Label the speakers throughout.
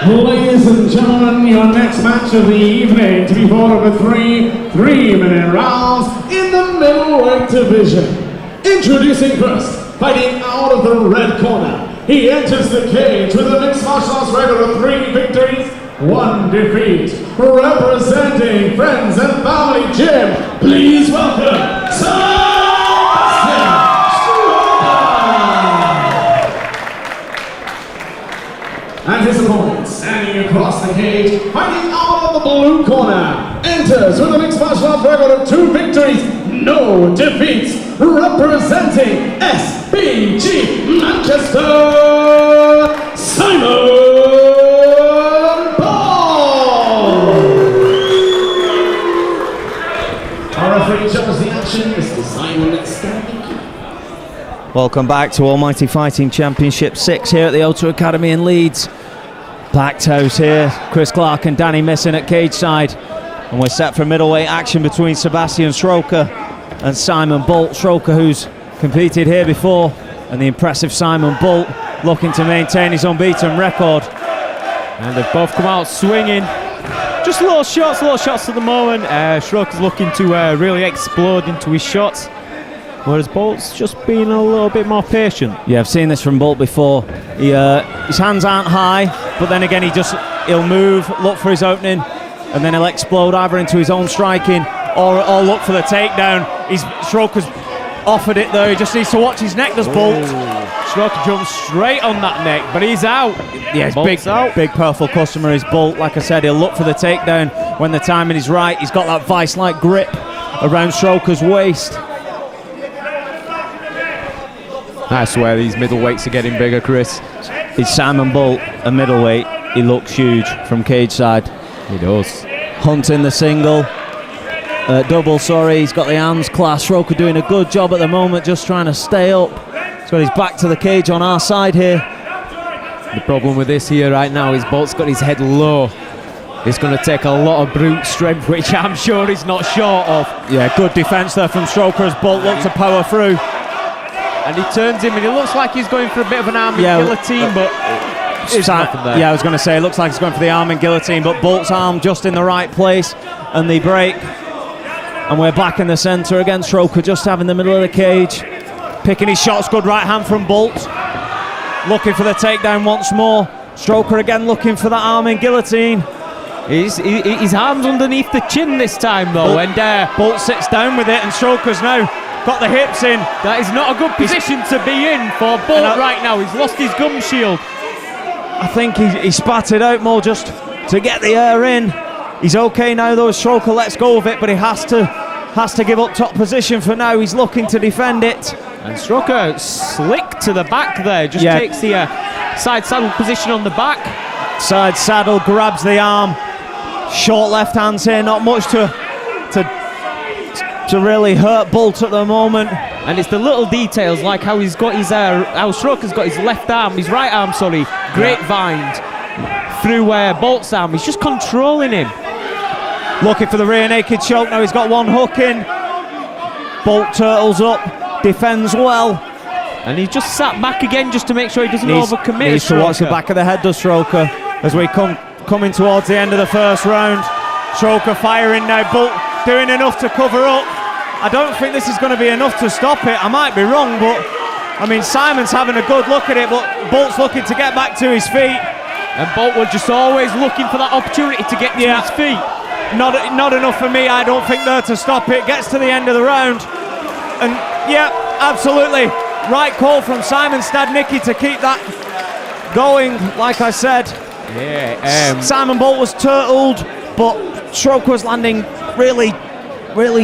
Speaker 1: Ladies and gentlemen, your next match of the evening to be fought over three-minute rounds in the middleweight division. Introducing first, fighting out of the red corner. He enters the cage with a mixed martial arts record of 3 victories, 1 defeat. Representing friends and family gym, please welcome Sebastian Strauch. And his opponent, standing across the cage, fighting out of the blue corner, enters with a mixed martial arts record of 2 victories, no defeats. Representing SBG Manchester, Simon Bolt. Our referee judges the action, Mr. Simon Stadnicki.
Speaker 2: Welcome back to Almighty Fighting Championship 6 here at the O2 Academy in Leeds. Packed house here, Chris Clark and Danny Missing at cage side. And we're set for middleweight action between Sebastian Strauch and Simon Bolt. Strauch, who's competed here before, and the impressive Simon Bolt looking to maintain his unbeaten record.
Speaker 3: And they've both come out swinging. Just little shots at the moment. Strauch is looking to really explode into his shots, whereas Bolt's just being a little bit more patient.
Speaker 2: Yeah, I've seen this from Bolt before. His hands aren't high, but then again he'll move, look for his opening, and then he'll explode either into his own striking or look for the takedown. Strauch has offered it though, he just needs to watch his neck, does Bolt.
Speaker 3: Strauch jumps straight on that neck, but he's out.
Speaker 2: Yeah,
Speaker 3: Bolt's out.
Speaker 2: Big powerful customer is Bolt. Like I said, he'll look for the takedown when the timing is right. He's got that vice-like grip around Strauch's waist.
Speaker 3: I swear these middleweights are getting bigger, Chris.
Speaker 2: It's Simon Bolt, a middleweight. He looks huge from cage side.
Speaker 3: He does.
Speaker 2: Hunting the single. Double, sorry, he's got the hands class. Strauch doing a good job at the moment, just trying to stay up. He's got his back to the cage on our side here.
Speaker 3: The problem with this here right now is Bolt's got his head low. It's going to take a lot of brute strength, which I'm sure he's not short of.
Speaker 2: Yeah, good defence there from Strauch as Bolt looks to power through.
Speaker 3: And he turns him, and it looks like he's going for a bit of an arm and guillotine, but it's nothing there.
Speaker 2: Yeah, I was going to say, it looks like he's going for the arm and guillotine, but Bolt's arm just in the right place, and they break. And we're back in the centre again. Strauch just having the middle of the cage, picking his shots. Good right hand from Bolt, looking for the takedown once more. Strauch again looking for that arm and guillotine.
Speaker 3: His arm's underneath the chin this time though, and
Speaker 2: Bolt sits down with it, and Strauch's now got the hips in.
Speaker 3: That is not a good position to be in for Bolt right now. He's lost his gum shield.
Speaker 2: I think he spatted out more just to get the air in. He's okay now though. Strauch lets go of it, but he has to give up top position for now. He's looking to defend it.
Speaker 3: And Strauch slick to the back there. Just takes the side saddle position on the back.
Speaker 2: Side saddle, grabs the arm. Short left hands here. Not much to really hurt Bolt at the moment.
Speaker 3: And it's the little details, like how he's got his how Strauch has got his left arm, his right arm, sorry, grapevined through Bolt's arm. He's just controlling him.
Speaker 2: Looking for the rear naked choke. Now he's got one hook in. Bolt turtles up, defends well.
Speaker 3: And he just sat back again just to make sure he doesn't overcommit.
Speaker 2: Needs to watch the back of the head, does Strauch, as we coming towards the end of the first round. Strauch firing now. Bolt doing enough to cover up. I don't think this is going to be enough to stop it. I might be wrong, but I mean, Simon's having a good look at it, but Bolt's looking to get back to his feet.
Speaker 3: And Bolt was just always looking for that opportunity to get to his feet.
Speaker 2: Not enough for me, I don't think, there to stop it. Gets to the end of the round, and yeah, absolutely right call from Simon Stadnicki to keep that going. Like I said, Simon Bolt was turtled, but Strauch was landing really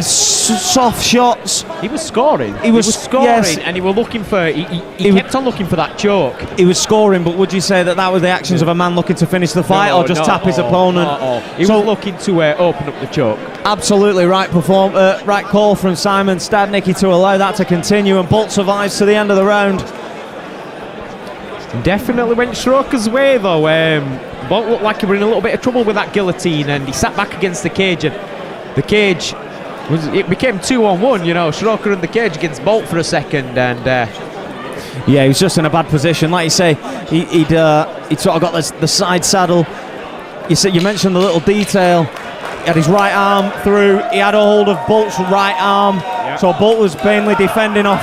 Speaker 2: soft shots.
Speaker 3: He was scoring. He was scoring, yes. And he was looking for. He kept on looking for that choke.
Speaker 2: He was scoring, but would you say that was the actions of a man looking to finish the fight, or just tap his opponent?
Speaker 3: He was looking to open up the choke.
Speaker 2: Absolutely right right call from Simon Stadnicki to allow that to continue, and Bolt survives to the end of the round.
Speaker 3: Definitely went Strauch's way though. Bolt looked like he was in a little bit of trouble with that guillotine, and he sat back against the cage, and the cage it became 2-on-1, you know. Strauch in the cage against Bolt for a second, and
Speaker 2: Yeah, he was just in a bad position. Like you say, he'd sort of got the side saddle. You mentioned the little detail. He had his right arm through. He had a hold of Bolt's right arm.
Speaker 3: Yep.
Speaker 2: So Bolt was mainly defending off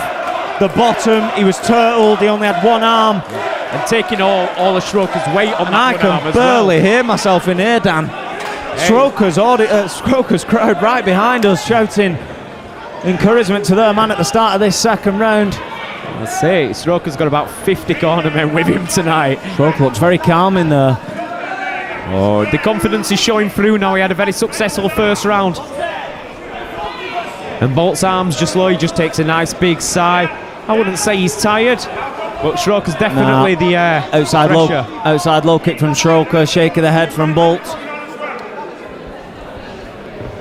Speaker 2: the bottom. He was turtled. He only had one arm.
Speaker 3: And taking all of Stroker's weight on
Speaker 2: And
Speaker 3: that
Speaker 2: I
Speaker 3: one arm
Speaker 2: can
Speaker 3: as
Speaker 2: barely
Speaker 3: well.
Speaker 2: hear myself in here, Dan. Stroker's crowd right behind us shouting encouragement to their man at the start of this second round.
Speaker 3: I say, Stroker's got about 50 cornermen with him tonight.
Speaker 2: Stroker looks very calm in there.
Speaker 3: Oh, the confidence is showing through now. He had a very successful first round. And Bolt's arms just low. He just takes a nice big sigh. I wouldn't say he's tired, but Stroker's definitely the
Speaker 2: outside low kick from Stroker, shake of the head from Bolt.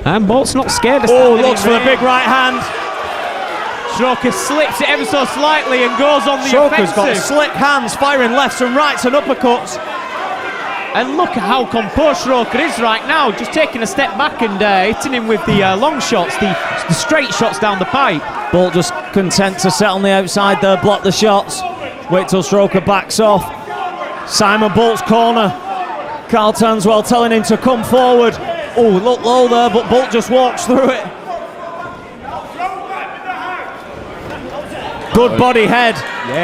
Speaker 3: And Bolt's not scared of
Speaker 2: Oh,
Speaker 3: standing
Speaker 2: looks
Speaker 3: in
Speaker 2: for the
Speaker 3: there.
Speaker 2: big right hand.
Speaker 3: Stroker slips it ever so slightly and goes on the
Speaker 2: Stroker's got
Speaker 3: offensive.
Speaker 2: slick hands, firing lefts and rights and uppercuts.
Speaker 3: And look at how composed Stroker is right now, just taking a step back and hitting him with the long shots, the straight shots down the pipe.
Speaker 2: Bolt just content to sit on the outside there, block the shots. Wait till Stroker backs off. Simon Bolt's corner. Carl Tanswell telling him to come forward. Oh, look low there, but Bolt just walks through it. Good body head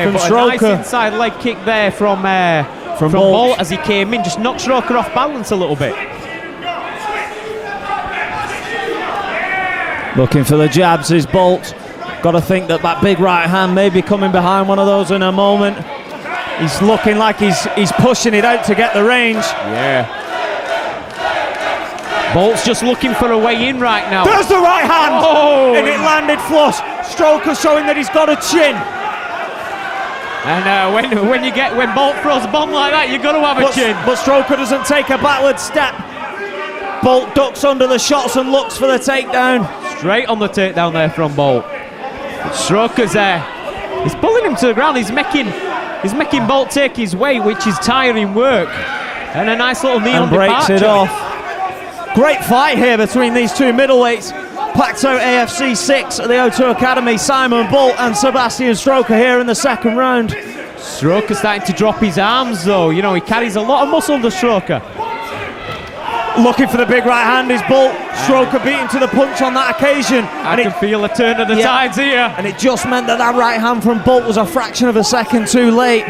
Speaker 2: from
Speaker 3: but
Speaker 2: Stroker.
Speaker 3: a nice inside leg kick there from
Speaker 2: Bolt.
Speaker 3: Bolt as he came in, just knocked Stroker off balance a little bit.
Speaker 2: Looking for the jabs is Bolt. Got to think that big right hand may be coming behind one of those in a moment. He's looking like he's pushing it out to get the range.
Speaker 3: Yeah. Bolt's just looking for a way in right now.
Speaker 2: There's the right hand!
Speaker 3: Oh,
Speaker 2: and it landed flush. Stroker showing that he's got a chin.
Speaker 3: And when Bolt throws a bomb like that, you've got to have a chin.
Speaker 2: But Stroker doesn't take a backward step. Bolt ducks under the shots and looks for the takedown.
Speaker 3: Straight on the takedown there from Bolt. Stroker's there. He's pulling him to the ground. He's making Bolt take his weight, which is tiring work. And a nice little knee
Speaker 2: And
Speaker 3: on
Speaker 2: breaks
Speaker 3: departure.
Speaker 2: it off. Great fight here between these two middleweights. Packed out AFC 6 at the O2 Academy. Simon Bolt and Sebastian Stroker here in the second round.
Speaker 3: Stroker starting to drop his arms though. You know, he carries a lot of muscle, the Stroker.
Speaker 2: Looking for the big right hand is Bolt. Stroker beating to the punch on that occasion.
Speaker 3: I can feel a turn of the tides here.
Speaker 2: And it just meant that right hand from Bolt was a fraction of a second too late.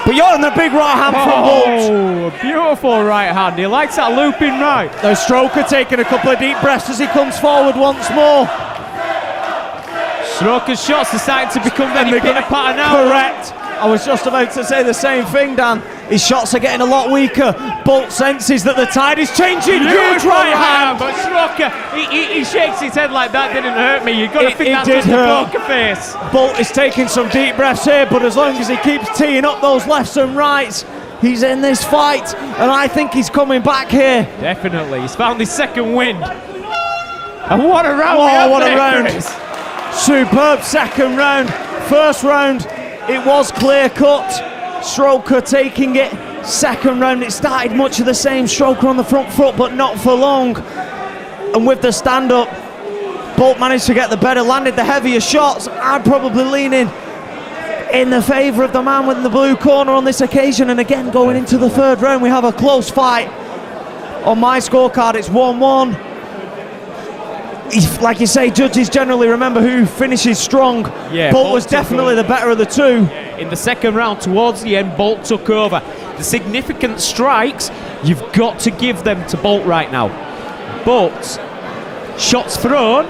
Speaker 2: But you're on the big right hand from Bolt.
Speaker 3: Oh, beautiful right hand. He likes that looping right.
Speaker 2: Now Stroker taking a couple of deep breaths as he comes forward once more.
Speaker 3: Stroker's shots are starting to become very pitter-patter now.
Speaker 2: Correct. I was just about to say the same thing, Dan. His shots are getting a lot weaker. Bolt senses that the tide is changing. Huge right hand.
Speaker 3: But Stroker, he shakes his head like that didn't hurt me. You've got to think that's
Speaker 2: did
Speaker 3: just a
Speaker 2: hurt.
Speaker 3: poker face.
Speaker 2: Bolt is taking some deep breaths here, but as long as he keeps teeing up those lefts and rights, he's in this fight, and I think he's coming back here.
Speaker 3: Definitely. He's found his second wind. And what a round.
Speaker 2: Oh, what a
Speaker 3: there,
Speaker 2: round.
Speaker 3: Chris.
Speaker 2: Superb second round. First round, it was clear cut. Stroker taking it. Second round, it started much of the same. Stroker on the front foot, but not for long. And with the stand up, Bolt managed to get the better, landed the heavier shots. I'm probably leaning in the favour of the man with the blue corner on this occasion. And again, going into the third round, we have a close fight. On my scorecard, it's 1-1. Like you say, judges generally remember who finishes strong.
Speaker 3: Yeah,
Speaker 2: Bolt was definitely the better of the two.
Speaker 3: In the second round, towards the end, Bolt took over. The significant strikes, you've got to give them to Bolt right now. But shots thrown,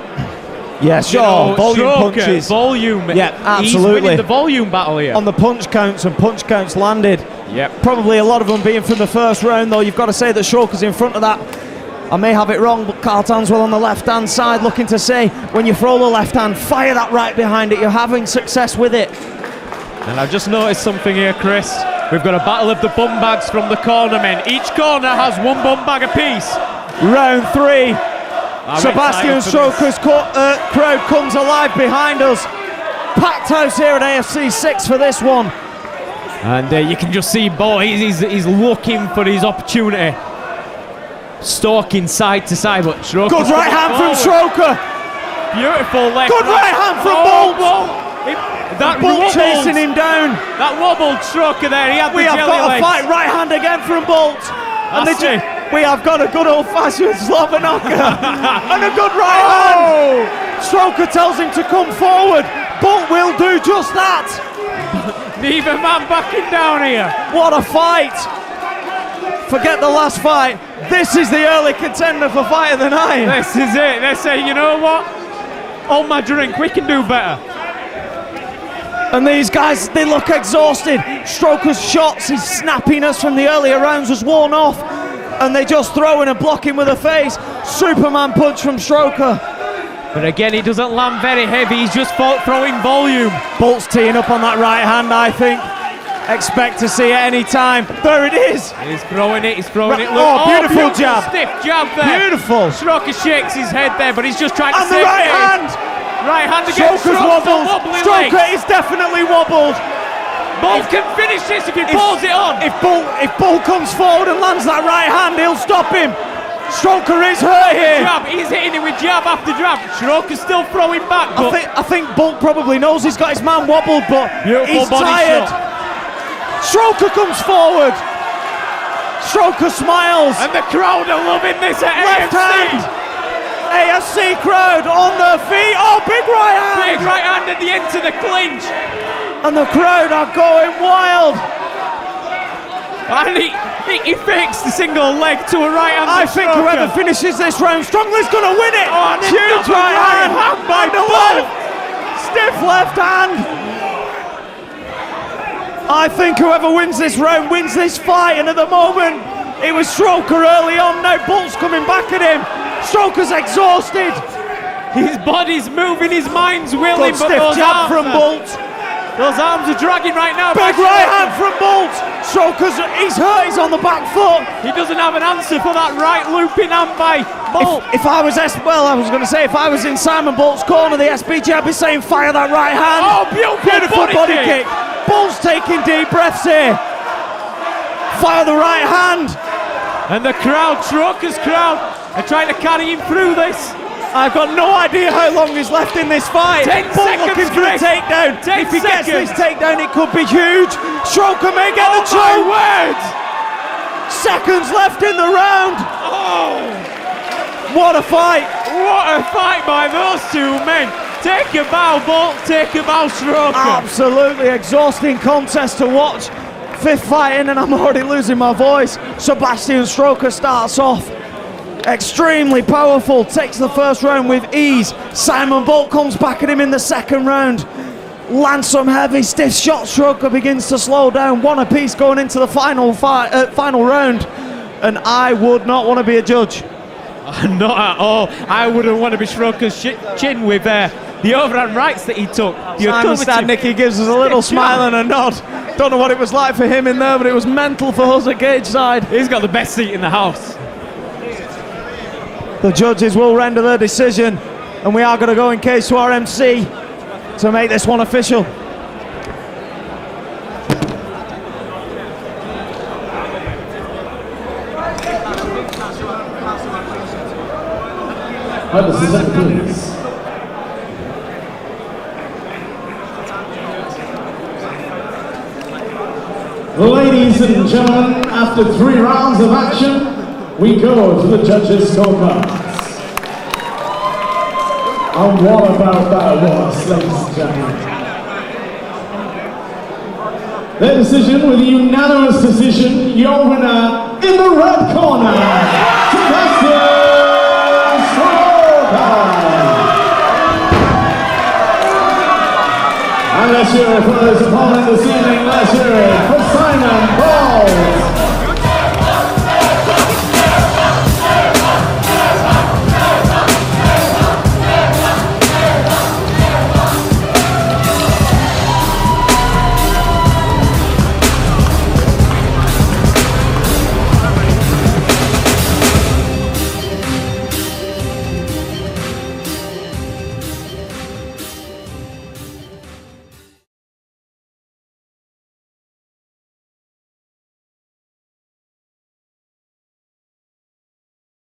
Speaker 2: Yeah, sure. Volume
Speaker 3: Stroker,
Speaker 2: punches.
Speaker 3: volume.
Speaker 2: Yeah, absolutely.
Speaker 3: He's winning the volume battle here.
Speaker 2: On the punch counts, and punch counts landed.
Speaker 3: Yep.
Speaker 2: Probably a lot of them being from the first round, though. You've got to say that Stroker's in front of that. I may have it wrong, but Carl Tanswell on the left-hand side looking to say, when you throw the left hand, fire that right behind it. You're having success with it.
Speaker 3: And I've just noticed something here, Chris. We've got a battle of the bum bags from the cornermen. Each corner has one bum bag apiece.
Speaker 2: Round 3.
Speaker 3: I'm
Speaker 2: Sebastian
Speaker 3: excited for this.
Speaker 2: Stroker's crowd comes alive behind us. Packed house here at AFC 6 for this one.
Speaker 3: And you can just see Bolt, he's looking for his opportunity. Stalking side to side, but Stroker.
Speaker 2: Good right hand from Stroker.
Speaker 3: Beautiful left.
Speaker 2: Good right hand from Bolt.
Speaker 3: That
Speaker 2: Bolt
Speaker 3: wobbled.
Speaker 2: chasing him down.
Speaker 3: That wobbled Stroker there. He had
Speaker 2: We
Speaker 3: the
Speaker 2: have
Speaker 3: jelly
Speaker 2: got
Speaker 3: legs.
Speaker 2: a fight right hand again from Bolt. And
Speaker 3: That's it.
Speaker 2: we have got a good old-fashioned Slovenoka and a good right hand. Stroker tells him to come forward. Bolt will do just that.
Speaker 3: Neither man backing down here.
Speaker 2: What a fight. Forget the last fight. This is the early contender for fight of the night.
Speaker 3: This is it. They say, you know what? Hold my drink. We can do better.
Speaker 2: And these guys, they look exhausted. Stroker's shots, his snappiness from the earlier rounds was worn off. And they just throw in and block him with a face. Superman punch from Stroker.
Speaker 3: But again, he doesn't land very heavy. He's just throwing volume.
Speaker 2: Bolt's teeing up on that right hand, I think. Expect to see it any time. There it is.
Speaker 3: He's throwing it. He's throwing it. Look.
Speaker 2: Oh, beautiful jab.
Speaker 3: Stiff jab there.
Speaker 2: Beautiful.
Speaker 3: Stroker shakes his head there, but he's just trying to
Speaker 2: And the
Speaker 3: save
Speaker 2: right
Speaker 3: it.
Speaker 2: hand.
Speaker 3: Right hand again.
Speaker 2: Stroker's wobbled. Stroker is definitely wobbled.
Speaker 3: Bolt can finish this if he pulls it on.
Speaker 2: If Bolt comes forward and lands that right hand, he'll stop him. Stroker is hurt here.
Speaker 3: Jab. He's hitting him with jab after jab. Stroker's still throwing back. But
Speaker 2: I think Bolt probably knows he's got his man wobbled, but
Speaker 3: beautiful
Speaker 2: he's
Speaker 3: body
Speaker 2: tired.
Speaker 3: shot.
Speaker 2: Stroker comes forward. Stroker smiles.
Speaker 3: And the crowd are loving this at
Speaker 2: Left
Speaker 3: AFC.
Speaker 2: hand. AFC crowd on their feet. Oh, big right hand.
Speaker 3: Big right hand at the end to the clinch.
Speaker 2: And the crowd are going wild.
Speaker 3: And he fakes the single leg to a right hand.
Speaker 2: I think whoever finishes this round strongly is going to win it.
Speaker 3: Oh, and
Speaker 2: huge
Speaker 3: another
Speaker 2: right hand
Speaker 3: by
Speaker 2: and the
Speaker 3: Bolt.
Speaker 2: stiff left hand. I think whoever wins this round wins this fight. And at the moment, it was Stroker early on. Now Bolt's coming back at him. Stroker's exhausted.
Speaker 3: His body's moving, his mind's willing,
Speaker 2: Good
Speaker 3: but
Speaker 2: stiff
Speaker 3: those
Speaker 2: jab from Bolt.
Speaker 3: Those arms are dragging right now.
Speaker 2: Big right hand from Bolt. Stroker's, he's hurt, he's on the back foot.
Speaker 3: He doesn't have an answer for that right looping hand by Bolt.
Speaker 2: If I was if I was in Simon Bolt's corner, the SBG, I'd be saying fire that right hand.
Speaker 3: Oh, beautiful
Speaker 2: body kick. Bolt's taking deep breaths here. Fire the right hand.
Speaker 3: And the crowd, Stroker's crowd, are trying to carry him through this.
Speaker 2: I've got no idea how long is left in this fight.
Speaker 3: 10
Speaker 2: Bolt
Speaker 3: seconds,
Speaker 2: looking for a
Speaker 3: Chris.
Speaker 2: takedown.
Speaker 3: 10
Speaker 2: If he gets
Speaker 3: seconds.
Speaker 2: this takedown, it could be huge. Stroker may get the
Speaker 3: Oh my
Speaker 2: choke.
Speaker 3: word!
Speaker 2: Seconds left in the round.
Speaker 3: Oh,
Speaker 2: What a fight.
Speaker 3: what a fight by those two men. Take a bow, Bolt. Take a bow, Stroker.
Speaker 2: Absolutely exhausting contest to watch. Fifth fight in and I'm already losing my voice. Sebastian Stroker starts off extremely powerful, takes the first round with ease. Simon Bolt comes back at him in the second round, lands some heavy stiff shots. Stroker begins to slow down, one apiece going into the final round, and I would not want to be a judge.
Speaker 3: Not at all. I wouldn't want to be Stroker's chin with the overhand rights that he took.
Speaker 2: Simon Stadnik, he gives us a little smile and a nod. Don't know what it was like for him in there, but it was mental for us at cage side.
Speaker 3: He's got the best seat in the house.
Speaker 2: The judges will render their decision, and we are going to go in cage to our MC to make this one official.
Speaker 1: Decision, please. Ladies and gentlemen, after 3 rounds of action, we go to the judges' scorecards. And what about that was, ladies and gentlemen? Their decision with a unanimous decision, your winner in the red corner, Sebastian Stroker. And let's hear it for his opponent this evening. Let's hear it for